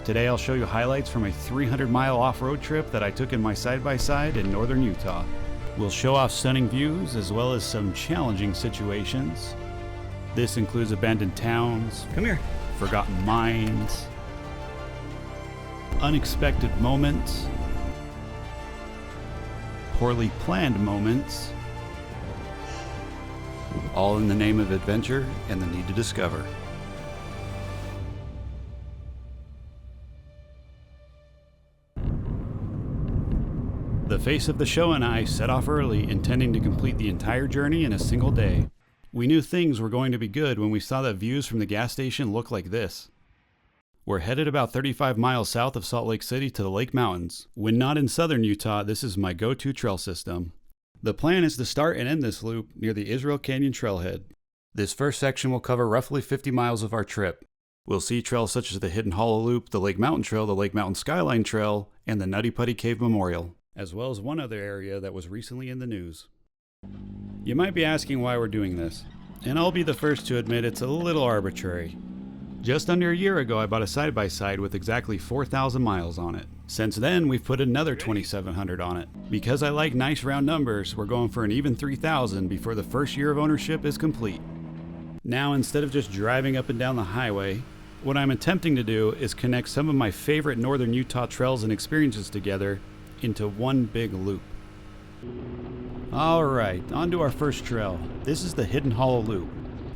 Today I'll show you highlights from a 300-mile off-road trip that I took in my side-by-side in northern Utah. We'll show off stunning views as well as some challenging situations. This includes abandoned towns, forgotten mines, unexpected moments, poorly planned moments, all in the name of adventure and the need to discover. The face of the show and I set off early, intending to complete the entire journey in a single day. We knew things were going to be good when we saw that views from the gas station look like this. We're headed about 35 miles south of Salt Lake City to the Lake Mountains. When not in southern Utah, this is my go-to trail system. The plan is to start and end this loop near the Israel Canyon trailhead. This first section will cover roughly 50 miles of our trip. We'll see trails such as the Hidden Hollow Loop, the Lake Mountain Trail, the Lake Mountains Skyline Trail, and the Nutty Putty Cave Memorial, as well as one other area that was recently in the news. You might be asking why we're doing this, and I'll be the first to admit it's a little arbitrary. Just under a year ago, I bought a side-by-side with exactly 4,000 miles on it. Since then, we've put another 2,700 on it. Because I like nice round numbers, we're going for an even 3,000 before the first year of ownership is complete. Now, instead of just driving up and down the highway, what I'm attempting to do is connect some of my favorite northern Utah trails and experiences together into one big loop. Alright, on to our first trail. This is the Hidden Hollow Loop.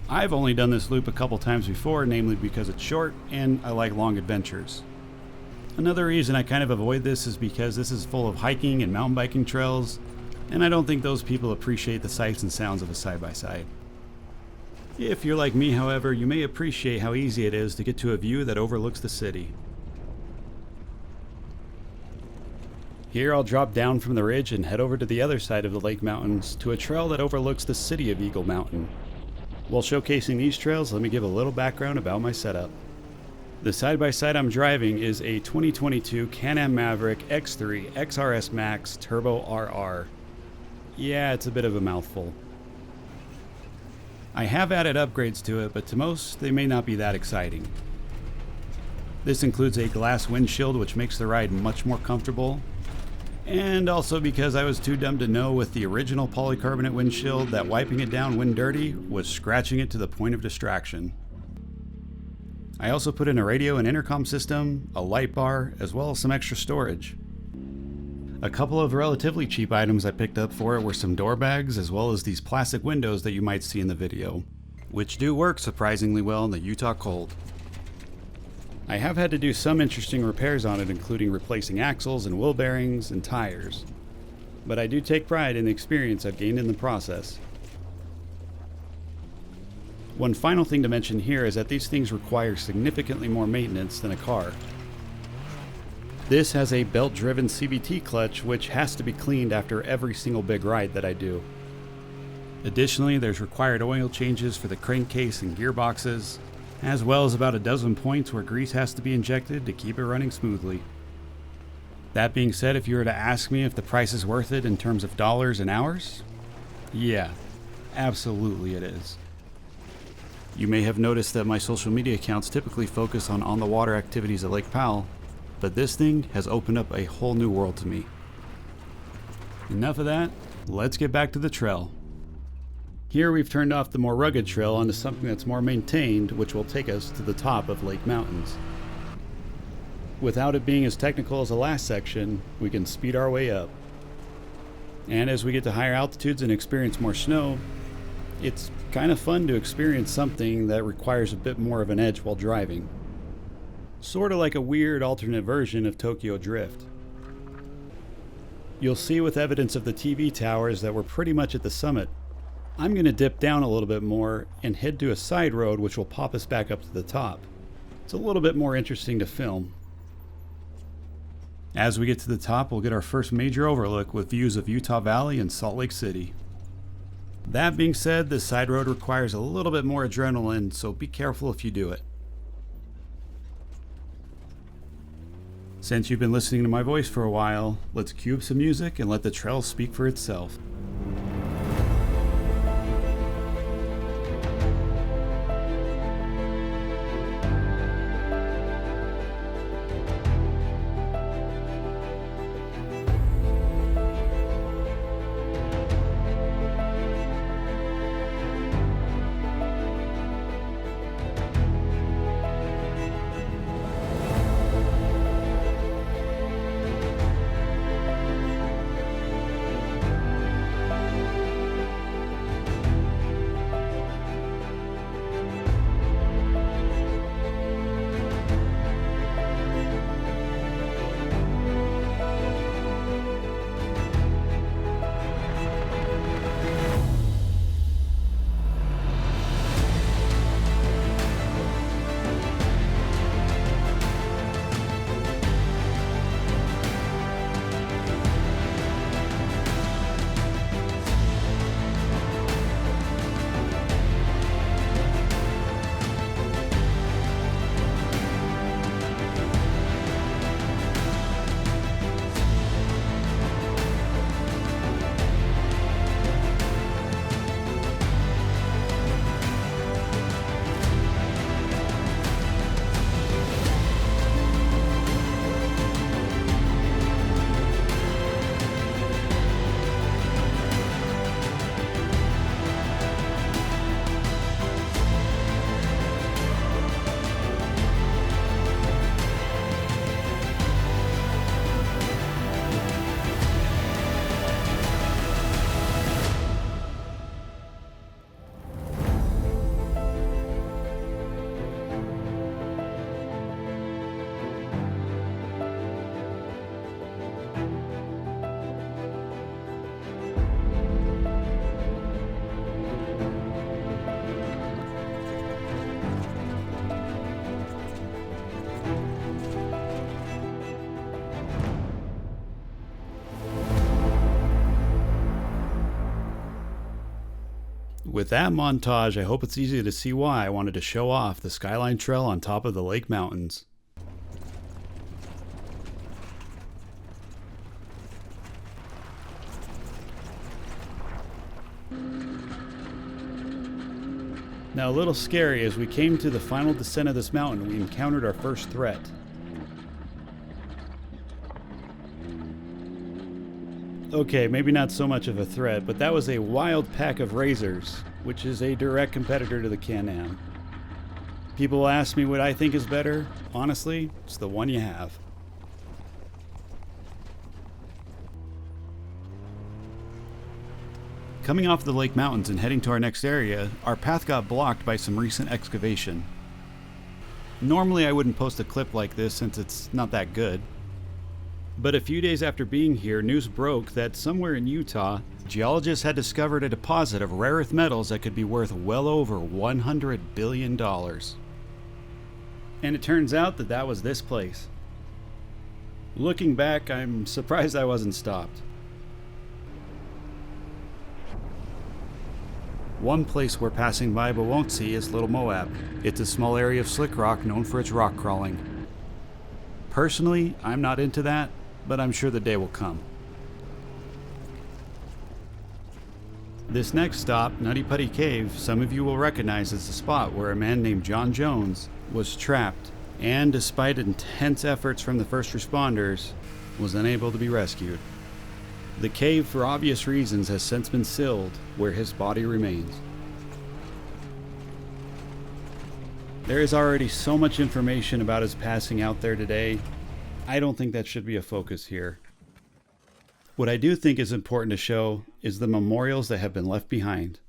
I've only done this loop a couple times before, namely because it's short and I like long adventures. Another reason I kind of avoid this is because this is full of hiking and mountain biking trails, and I don't think those people appreciate the sights and sounds of a side-by-side. If you're like me, however, you may appreciate how easy it is to get to a view that overlooks the city. Here I'll drop down from the ridge and head over to the other side of the Lake Mountains to a trail that overlooks the city of Eagle Mountain. While showcasing these trails, let me give a little background about my setup. The side-by-side I'm driving is a 2022 Can-Am Maverick X3 XRS Max Turbo RR. Yeah, it's a bit of a mouthful. I have added upgrades to it, but to most, they may not be that exciting. This includes a glass windshield, which makes the ride much more comfortable, and also because I was too dumb to know with the original polycarbonate windshield that wiping it down when dirty was scratching it to the point of distraction. I also put in a radio and intercom system, a light bar, as well as some extra storage. A couple of relatively cheap items I picked up for it were some door bags as well as these plastic windows that you might see in the video, which do work surprisingly well in the Utah cold. I have had to do some interesting repairs on it, including replacing axles and wheel bearings and tires. But I do take pride in the experience I've gained in the process. One final thing to mention here is that these things require significantly more maintenance than a car. This has a belt-driven CVT clutch which has to be cleaned after every single big ride that I do. Additionally, there's required oil changes for the crankcase and gearboxes, as well as about a dozen points where grease has to be injected to keep it running smoothly. That being said, if you were to ask me if the price is worth it in terms of dollars and hours, yeah, absolutely it is. You may have noticed that my social media accounts typically focus on the water activities at Lake Powell, but this thing has opened up a whole new world to me. Enough of that, let's get back to the trail. Here we've turned off the more rugged trail onto something that's more maintained, which will take us to the top of Lake Mountains. Without it being as technical as the last section, we can speed our way up. And as we get to higher altitudes and experience more snow, it's kind of fun to experience something that requires a bit more of an edge while driving. Sort of like a weird alternate version of Tokyo Drift. You'll see with evidence of the TV towers that we're pretty much at the summit. I'm going to dip down a little bit more and head to a side road which will pop us back up to the top. It's a little bit more interesting to film. As we get to the top, we'll get our first major overlook with views of Utah Valley and Salt Lake City. That being said, this side road requires a little bit more adrenaline, so be careful if you do it. Since you've been listening to my voice for a while, let's cue up some music and let the trail speak for itself. With that montage, I hope it's easy to see why I wanted to show off the Skyline Trail on top of the Lake Mountains. Now, a little scary, as we came to the final descent of this mountain, we encountered our first threat. Okay, maybe not so much of a threat, but that was a wild pack of razors, which is a direct competitor to the Can-Am. People ask me what I think is better. Honestly, it's the one you have. Coming off the Lake Mountains and heading to our next area, our path got blocked by some recent excavation. Normally I wouldn't post a clip like this since it's not that good. But a few days after being here, news broke that somewhere in Utah, geologists had discovered a deposit of rare earth metals that could be worth well over $100 billion. And it turns out that that was this place. Looking back, I'm surprised I wasn't stopped. One place we're passing by but won't see is Little Moab. It's a small area of slick rock known for its rock crawling. Personally, I'm not into that, but I'm sure the day will come. This next stop, Nutty Putty Cave, some of you will recognize as the spot where a man named John Jones was trapped and, despite intense efforts from the first responders, was unable to be rescued. The cave, for obvious reasons, has since been sealed, where his body remains. There is already so much information about his passing out there today. I don't think that should be a focus here. What I do think is important to show is the memorials that have been left behind.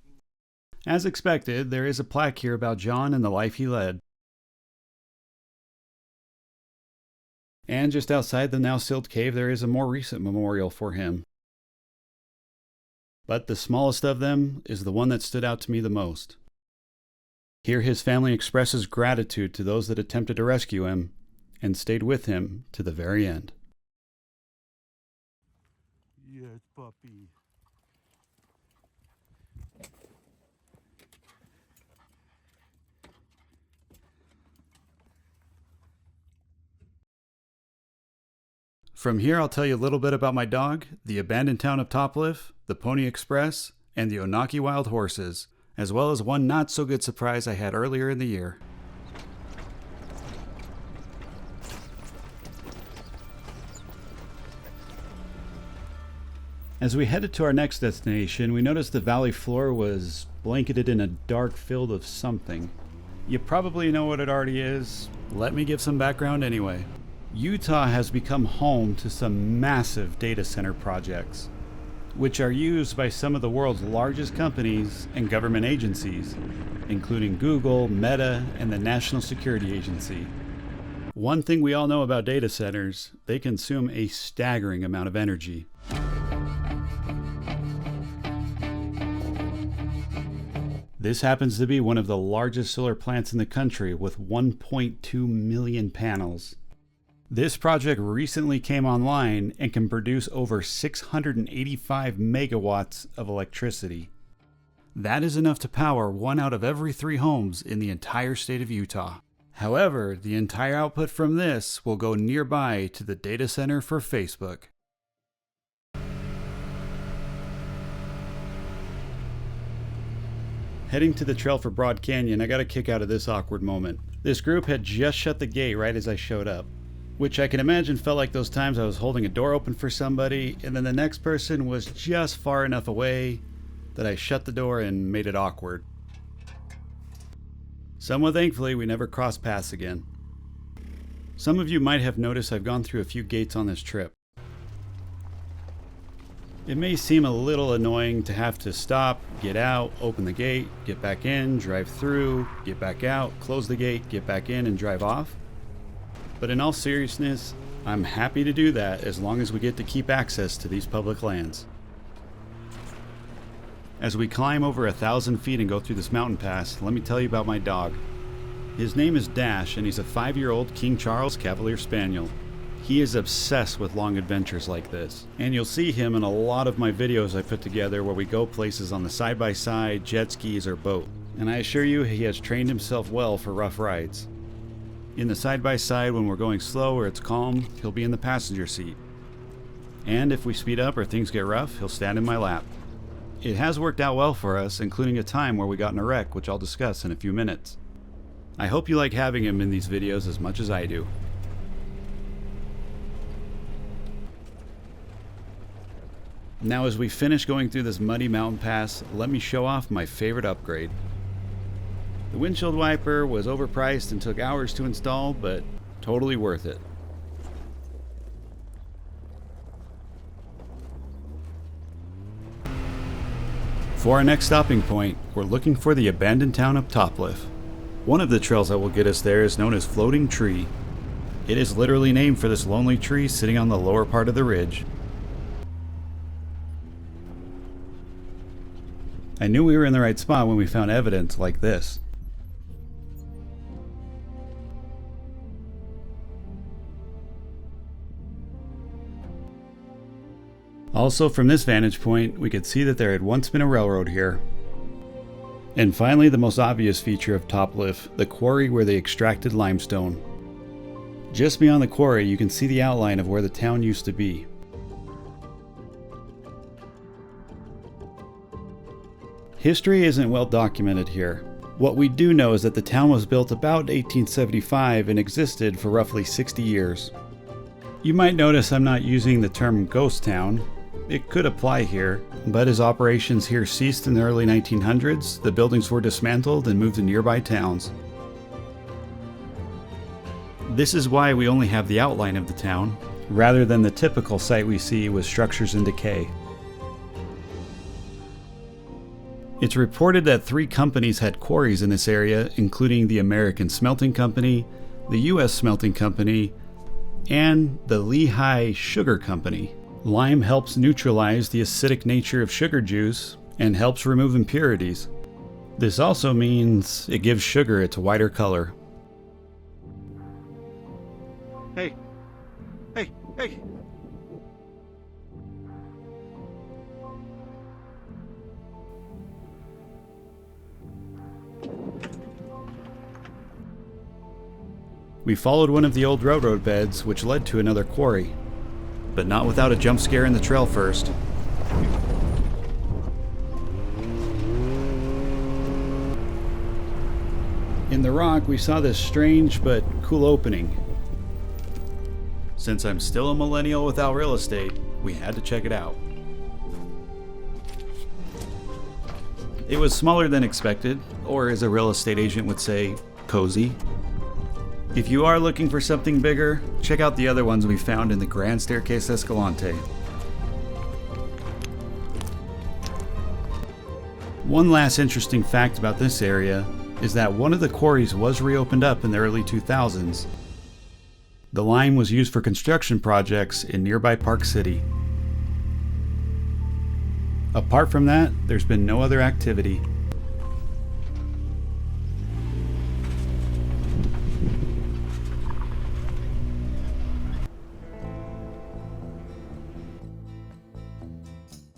As expected, there is a plaque here about John and the life he led. And just outside the now sealed cave, there is a more recent memorial for him. But the smallest of them is the one that stood out to me the most. Here his family expresses gratitude to those that attempted to rescue him and stayed with him to the very end. Yes, puppy. From here, I'll tell you a little bit about my dog, the abandoned town of Topliff, the Pony Express, and the Onaqui wild horses, as well as one not-so-good surprise I had earlier in the year. As we headed to our next destination, we noticed the valley floor was blanketed in a dark field of something. You probably know what it already is. Let me give some background anyway. Utah has become home to some massive data center projects, which are used by some of the world's largest companies and government agencies, including Google, Meta, and the National Security Agency. One thing we all know about data centers, they consume a staggering amount of energy. This happens to be one of the largest solar plants in the country with 1.2 million panels. This project recently came online and can produce over 685 megawatts of electricity. That is enough to power 1 out of every 3 homes in the entire state of Utah. However, the entire output from this will go nearby to the data center for Facebook. Heading to the trail for Broad Canyon, I got a kick out of this awkward moment. This group had just shut the gate right as I showed up, which I can imagine felt like those times I was holding a door open for somebody and then the next person was just far enough away that I shut the door and made it awkward. Somewhat thankfully, we never crossed paths again. Some of you might have noticed I've gone through a few gates on this trip. It may seem a little annoying to have to stop, get out, open the gate, get back in, drive through, get back out, close the gate, get back in, and drive off. But in all seriousness, I'm happy to do that as long as we get to keep access to these public lands. As we climb over 1,000 feet and go through this mountain pass, let me tell you about my dog. His name is Dash, and he's a 5-year-old King Charles Cavalier Spaniel. He is obsessed with long adventures like this, and you'll see him in a lot of my videos I put together where we go places on the side-by-side, jet skis, or boat. And I assure you he has trained himself well for rough rides. In the side-by-side, when we're going slow or it's calm, he'll be in the passenger seat. And if we speed up or things get rough, he'll stand in my lap. It has worked out well for us, including a time where we got in a wreck, which I'll discuss in a few minutes. I hope you like having him in these videos as much as I do. Now as we finish going through this muddy mountain pass, let me show off my favorite upgrade. The windshield wiper was overpriced and took hours to install, but totally worth it. For our next stopping point, we're looking for the abandoned town of Topliff. One of the trails that will get us there is known as Floating Tree. It is literally named for this lonely tree sitting on the lower part of the ridge. I knew we were in the right spot when we found evidence like this. Also, from this vantage point, we could see that there had once been a railroad here. And finally, the most obvious feature of Topliff, the quarry where they extracted limestone. Just beyond the quarry, you can see the outline of where the town used to be. History isn't well documented here. What we do know is that the town was built about 1875 and existed for roughly 60 years. You might notice I'm not using the term ghost town. It could apply here, but as operations here ceased in the early 1900s, the buildings were dismantled and moved to nearby towns. This is why we only have the outline of the town, rather than the typical site we see with structures in decay. It's reported that 3 companies had quarries in this area, including the American Smelting Company, the U.S. Smelting Company, and the Lehigh Sugar Company. Lime helps neutralize the acidic nature of sugar juice and helps remove impurities. This also means it gives sugar its whiter color. Hey! Hey! Hey! We followed one of the old railroad beds, which led to another quarry. But not without a jump scare in the trail first. In the rock, we saw this strange but cool opening. Since I'm still a millennial without real estate, we had to check it out. It was smaller than expected, or as a real estate agent would say, cozy. If you are looking for something bigger, check out the other ones we found in the Grand Staircase Escalante. One last interesting fact about this area is that one of the quarries was reopened up in the early 2000s. The lime was used for construction projects in nearby Park City. Apart from that, there's been no other activity.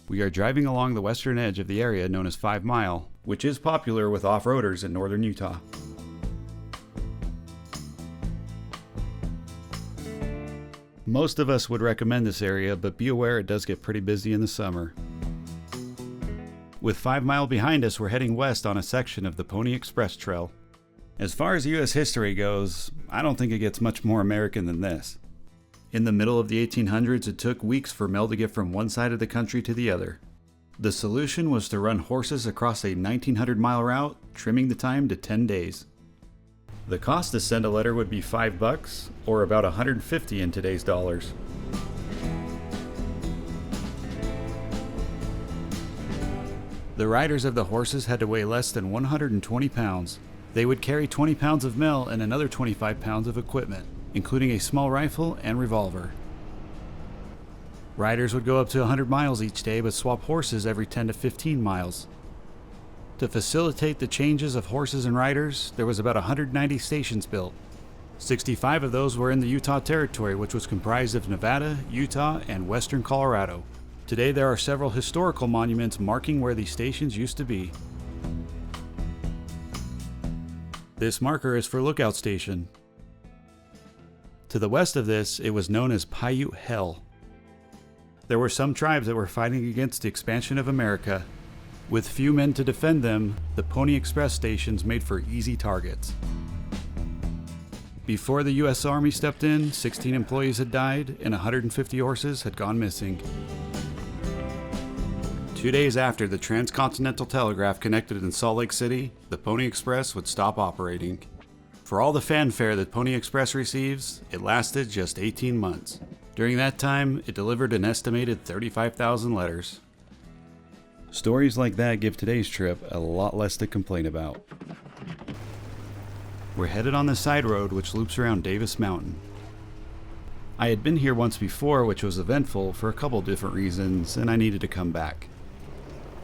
We are driving along the western edge of the area known as 5 Mile, which is popular with off-roaders in northern Utah. Most of us would recommend this area, but be aware it does get pretty busy in the summer. With 5 Mile behind us, we're heading west on a section of the Pony Express Trail. As far as U.S. history goes, I don't think it gets much more American than this. In the middle of the 1800s, it took weeks for mail to get from one side of the country to the other. The solution was to run horses across a 1,900-mile route, trimming the time to 10 days. The cost to send a letter would be $5, or about $150 in today's dollars. The riders of the horses had to weigh less than 120 pounds. They would carry 20 pounds of mail and another 25 pounds of equipment, including a small rifle and revolver. Riders would go up to 100 miles each day but swap horses every 10 to 15 miles. To facilitate the changes of horses and riders, there was about 190 stations built. 65 of those were in the Utah Territory, which was comprised of Nevada, Utah, and western Colorado. Today there are several historical monuments marking where these stations used to be. This marker is for Lookout Station. To the west of this, it was known as Paiute Hell. There were some tribes that were fighting against the expansion of America. With few men to defend them, the Pony Express stations made for easy targets. Before the U.S. Army stepped in, 16 employees had died and 150 horses had gone missing. 2 days after the Transcontinental Telegraph connected in Salt Lake City, the Pony Express would stop operating. For all the fanfare that Pony Express receives, it lasted just 18 months. During that time, it delivered an estimated 35,000 letters. Stories like that give today's trip a lot less to complain about. We're headed on the side road which loops around Davis Mountain. I had been here once before, which was eventful for a couple different reasons, and I needed to come back.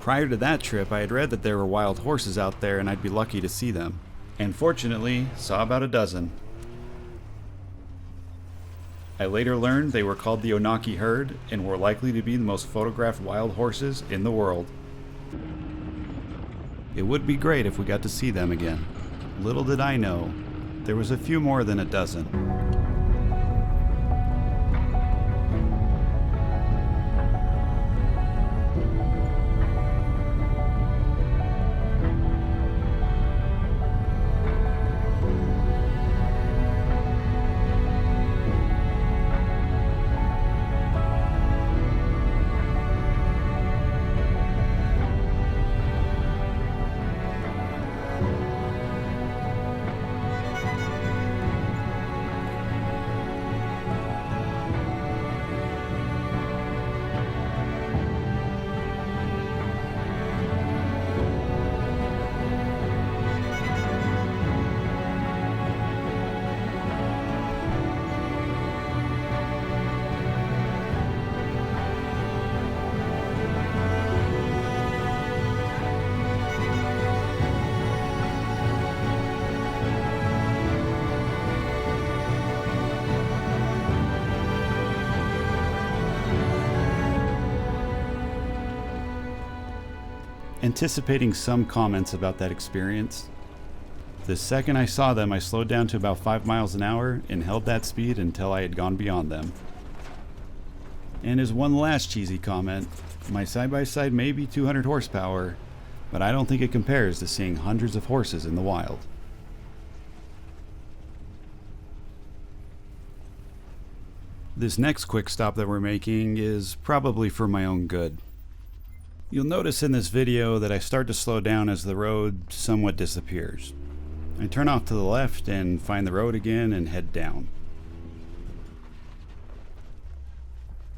Prior to that trip, I had read that there were wild horses out there and I'd be lucky to see them. And fortunately, saw about a dozen. I later learned they were called the Onaqui herd and were likely to be the most photographed wild horses in the world. It would be great if we got to see them again. Little did I know, there was a few more than a dozen. Anticipating some comments about that experience. The second I saw them, I slowed down to about 5 miles an hour and held that speed until I had gone beyond them. And as one last cheesy comment, my side-by-side may be 200 horsepower, but I don't think it compares to seeing hundreds of horses in the wild. This next quick stop that we're making is probably for my own good. You'll notice in this video that I start to slow down as the road somewhat disappears. I turn off to the left and find the road again and head down.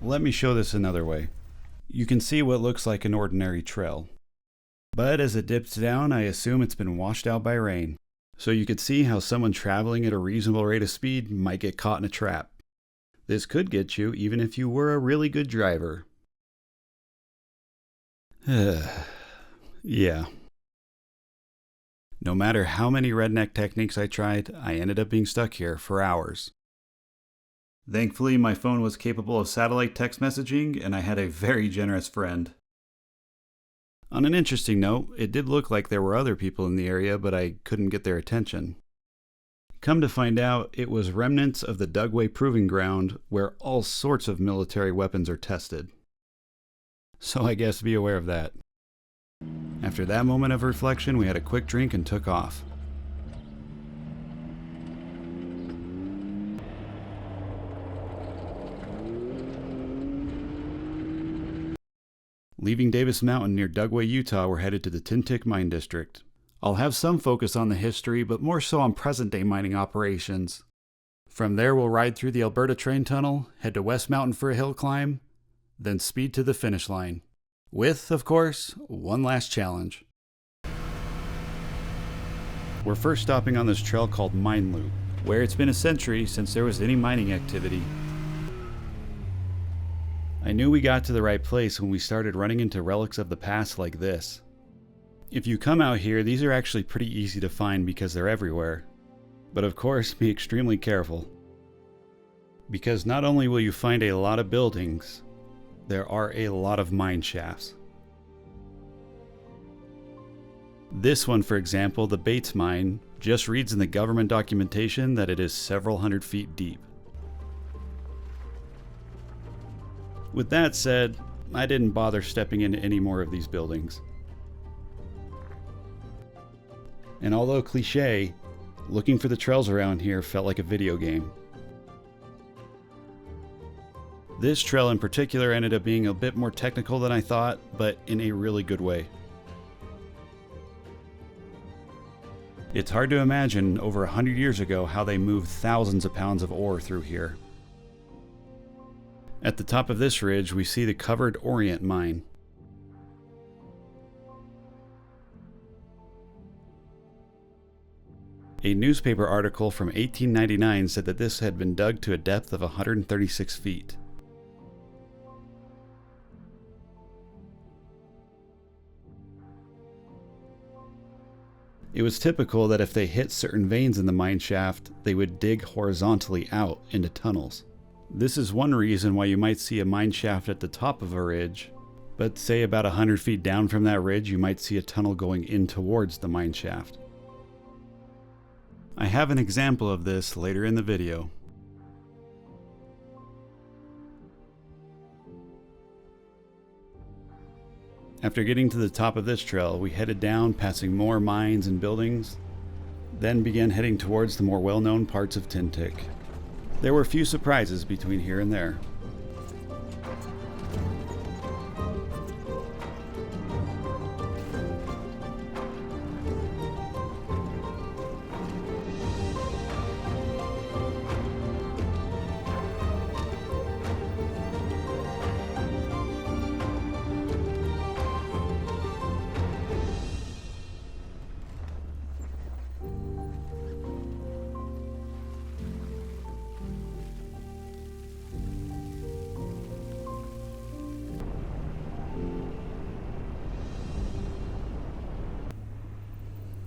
Let me show this another way. You can see what looks like an ordinary trail. But as it dips down, I assume it's been washed out by rain. So you could see how someone traveling at a reasonable rate of speed might get caught in a trap. This could get you even if you were a really good driver. Yeah. No matter how many redneck techniques I tried, I ended up being stuck here for hours. Thankfully, my phone was capable of satellite text messaging, and I had a very generous friend. On an interesting note, it did look like there were other people in the area, but I couldn't get their attention. Come to find out, it was remnants of the Dugway Proving Ground, where all sorts of military weapons are tested. So I guess be aware of that. After that moment of reflection, we had a quick drink and took off. Leaving Davis Mountain near Dugway, Utah, we're headed to the Tintic Mine District. I'll have some focus on the history, but more so on present-day mining operations. From there, we'll ride through the Elberta train tunnel, head to West Mountain for a hill climb, then speed to the finish line. With, of course, one last challenge. We're first stopping on this trail called Mine Loop, where it's been a century since there was any mining activity. I knew we got to the right place when we started running into relics of the past like this. If you come out here, these are actually pretty easy to find because they're everywhere. But of course, be extremely careful. Because not only will you find a lot of buildings, there are a lot of mine shafts. This one, for example, the Bates Mine, just reads in the government documentation that it is several hundred feet deep. With that said, I didn't bother stepping into any more of these buildings. And although cliché, looking for the trails around here felt like a video game. This trail in particular ended up being a bit more technical than I thought, but in a really good way. It's hard to imagine over 100 years ago how they moved thousands of pounds of ore through here. At the top of this ridge, we see the covered Orient Mine. A newspaper article from 1899 said that this had been dug to a depth of 136 feet. It was typical that if they hit certain veins in the mine shaft, they would dig horizontally out into tunnels. This is one reason why you might see a mine shaft at the top of a ridge, but say about 100 feet down from that ridge, you might see a tunnel going in towards the mine shaft. I have an example of this later in the video. After getting to the top of this trail, we headed down, passing more mines and buildings, then began heading towards the more well-known parts of Tintic. There were a few surprises between here and there.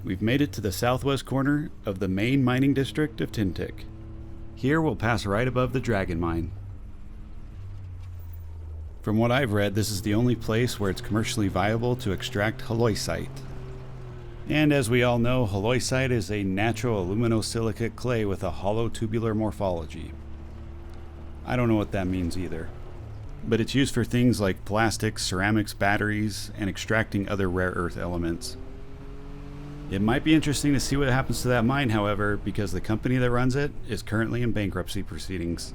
We've made it to the southwest corner of the main mining district of Tintic. Here we'll pass right above the Dragon Mine. From what I've read, this is the only place where it's commercially viable to extract halloysite. And as we all know, halloysite is a natural aluminosilicate clay with a hollow tubular morphology. I don't know what that means either, but it's used for things like plastics, ceramics, batteries, and extracting other rare earth elements. It might be interesting to see what happens to that mine, however, because the company that runs it is currently in bankruptcy proceedings.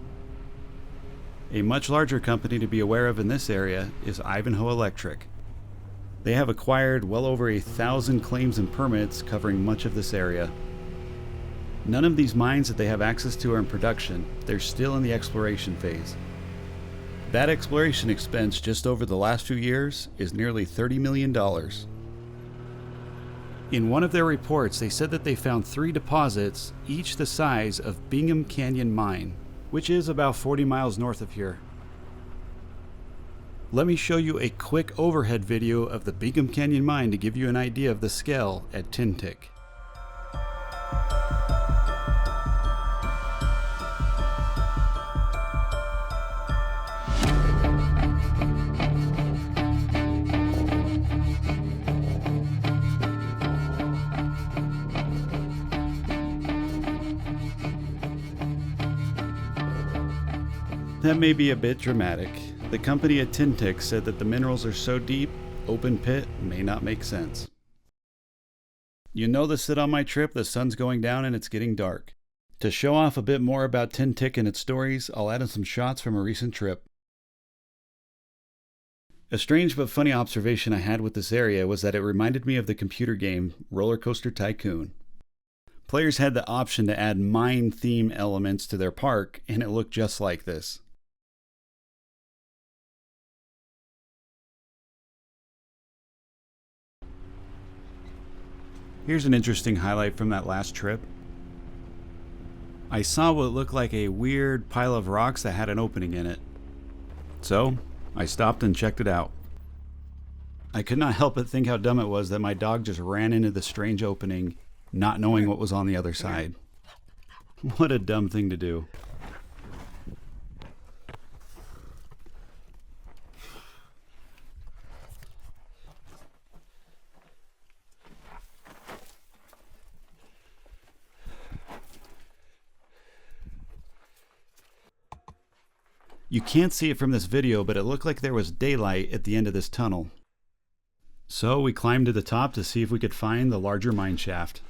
A much larger company to be aware of in this area is Ivanhoe Electric. They have acquired well over 1,000 claims and permits covering much of this area. None of these mines that they have access to are in production. They're still in the exploration phase. That exploration expense just over the last few years is nearly $30 million. In one of their reports, they said that they found 3 deposits, each the size of Bingham Canyon Mine, which is about 40 miles north of here. Let me show you a quick overhead video of the Bingham Canyon Mine to give you an idea of the scale at Tintic. That may be a bit dramatic. The company at Tintic said that the minerals are so deep, open pit may not make sense. You notice that on my trip the sun's going down and it's getting dark. To show off a bit more about Tintic and its stories, I'll add in some shots from a recent trip. A strange but funny observation I had with this area was that it reminded me of the computer game Roller Coaster Tycoon. Players had the option to add mine theme elements to their park, and it looked just like this. Here's an interesting highlight from that last trip. I saw what looked like a weird pile of rocks that had an opening in it. So, I stopped and checked it out. I could not help but think how dumb it was that my dog just ran into the strange opening, not knowing what was on the other side. What a dumb thing to do. You can't see it from this video, but it looked like there was daylight at the end of this tunnel. So we climbed to the top to see if we could find the larger mine shaft.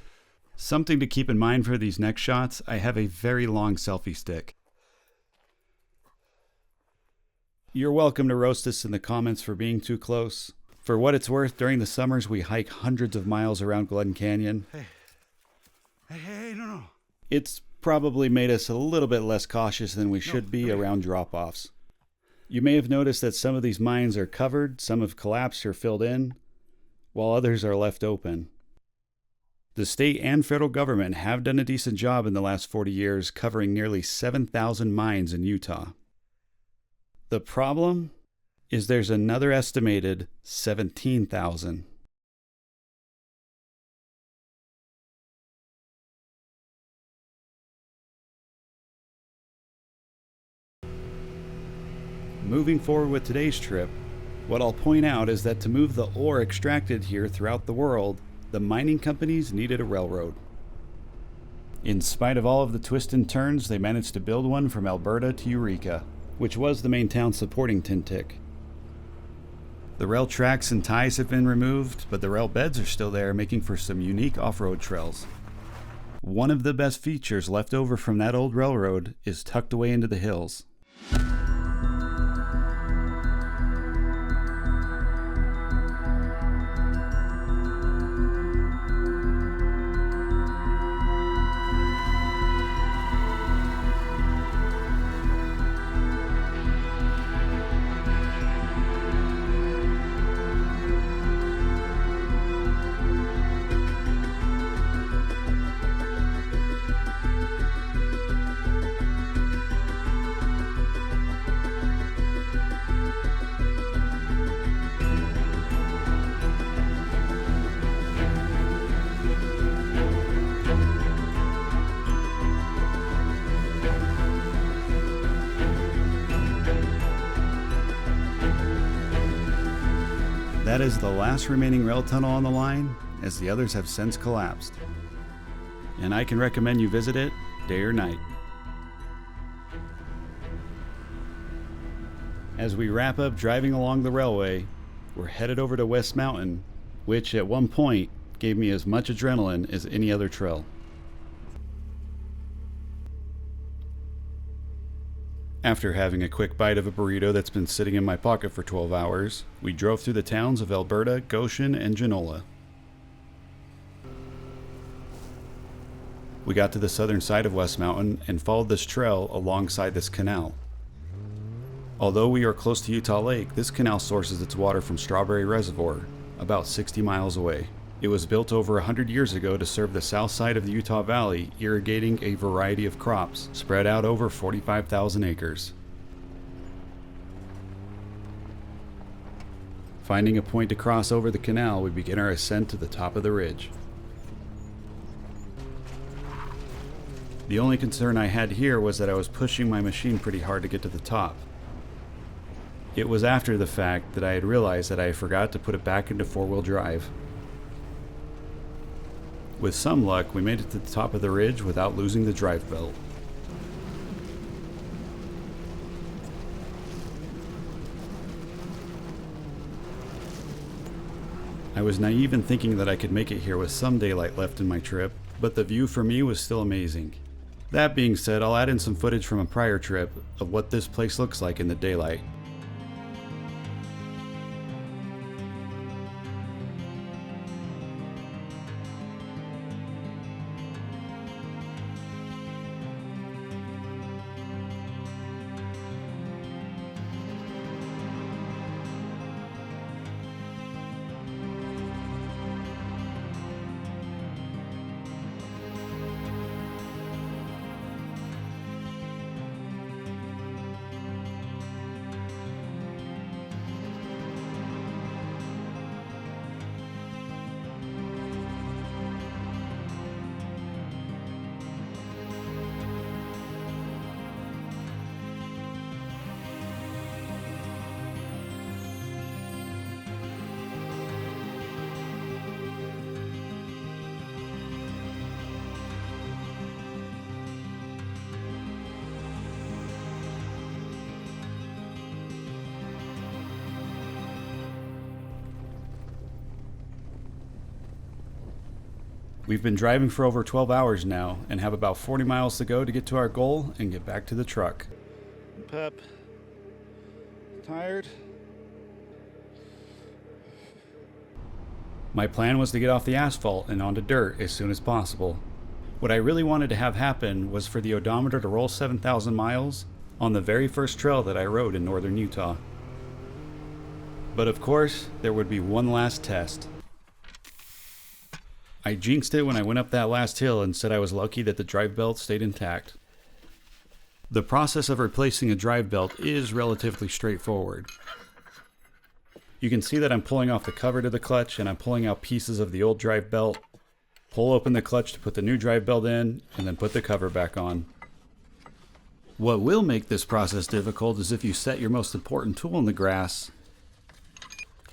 Something to keep in mind for these next shots, I have a very long selfie stick. You're welcome to roast us in the comments for being too close. For what it's worth, during the summers we hike hundreds of miles around Glen Canyon. Hey, no. It's probably made us a little bit less cautious than we should be around drop-offs. You may have noticed that some of these mines are covered, some have collapsed or filled in, while others are left open. The state and federal government have done a decent job in the last 40 years covering nearly 7,000 mines in Utah. The problem is there's another estimated 17,000. Moving forward with today's trip, what I'll point out is that to move the ore extracted here throughout the world, the mining companies needed a railroad. In spite of all of the twists and turns, they managed to build one from Elberta to Eureka, which was the main town supporting Tintic. The rail tracks and ties have been removed, but the rail beds are still there, making for some unique off-road trails. One of the best features left over from that old railroad is tucked away into the hills. That is the last remaining rail tunnel on the line, as the others have since collapsed. And I can recommend you visit it day or night. As we wrap up driving along the railway, we're headed over to West Mountain, which at one point gave me as much adrenaline as any other trail. After having a quick bite of a burrito that's been sitting in my pocket for 12 hours, we drove through the towns of Elberta, Goshen, and Genola. We got to the southern side of West Mountain and followed this trail alongside this canal. Although we are close to Utah Lake, this canal sources its water from Strawberry Reservoir, about 60 miles away. It was built over 100 years ago to serve the south side of the Utah Valley, irrigating a variety of crops spread out over 45,000 acres. Finding a point to cross over the canal, we begin our ascent to the top of the ridge. The only concern I had here was that I was pushing my machine pretty hard to get to the top. It was after the fact that I had realized that I forgot to put it back into four-wheel drive. With some luck, we made it to the top of the ridge without losing the drive belt. I was naive in thinking that I could make it here with some daylight left in my trip, but the view for me was still amazing. That being said, I'll add in some footage from a prior trip of what this place looks like in the daylight. We've been driving for over 12 hours now and have about 40 miles to go to get to our goal and get back to the truck. Pep. Tired? My plan was to get off the asphalt and onto dirt as soon as possible. What I really wanted to have happen was for the odometer to roll 7,000 miles on the very first trail that I rode in northern Utah. But of course, there would be one last test. I jinxed it when I went up that last hill and said I was lucky that the drive belt stayed intact. The process of replacing a drive belt is relatively straightforward. You can see that I'm pulling off the cover to the clutch and I'm pulling out pieces of the old drive belt, pull open the clutch to put the new drive belt in, and then put the cover back on. What will make this process difficult is if you set your most important tool in the grass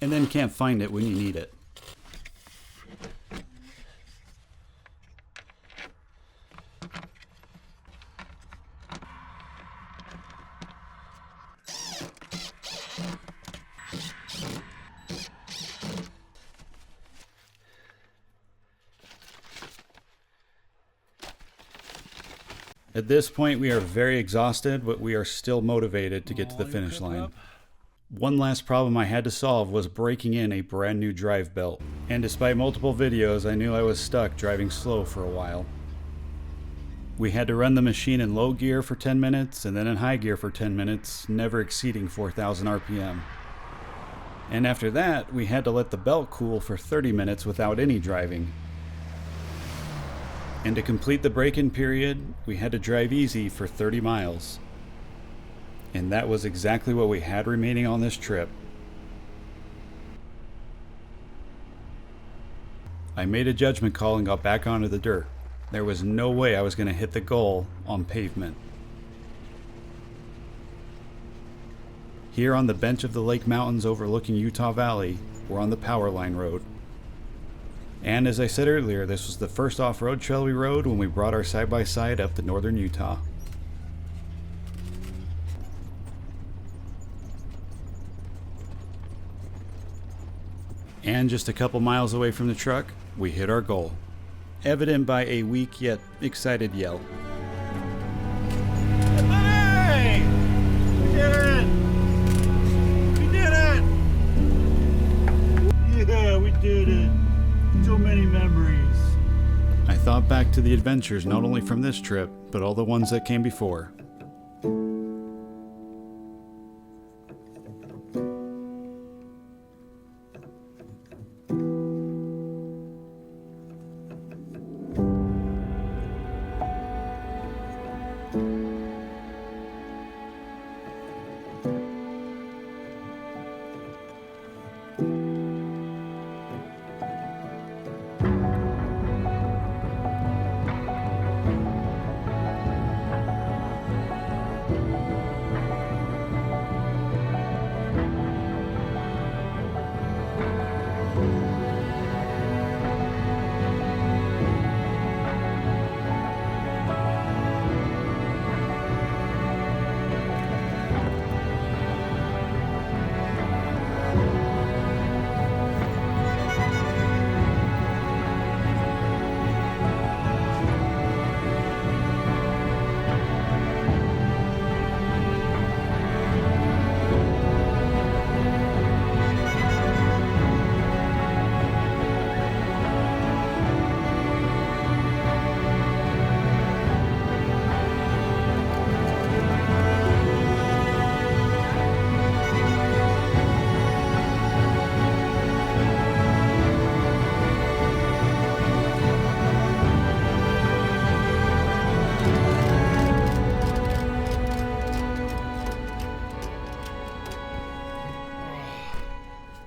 and then can't find it when you need it. At this point, we are very exhausted, but we are still motivated to get to the finish line. One last problem I had to solve was breaking in a brand new drive belt. And despite multiple videos, I knew I was stuck driving slow for a while. We had to run the machine in low gear for 10 minutes and then in high gear for 10 minutes, never exceeding 4,000 RPM. And after that, we had to let the belt cool for 30 minutes without any driving. And to complete the break-in period, we had to drive easy for 30 miles. And that was exactly what we had remaining on this trip. I made a judgment call and got back onto the dirt. There was no way I was going to hit the goal on pavement. Here on the bench of the Lake Mountains overlooking Utah Valley, we're on the Power Line Road. And as I said earlier, this was the first off-road trail we rode when we brought our side-by-side up to northern Utah. And just a couple miles away from the truck, we hit our goal, evident by a weak yet excited yell. Hey! We did it! We did it! Yeah, we did it! So many memories. I thought back to the adventures not only from this trip, but all the ones that came before.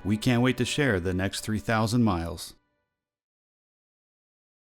We can't wait to share the next 3,000 miles.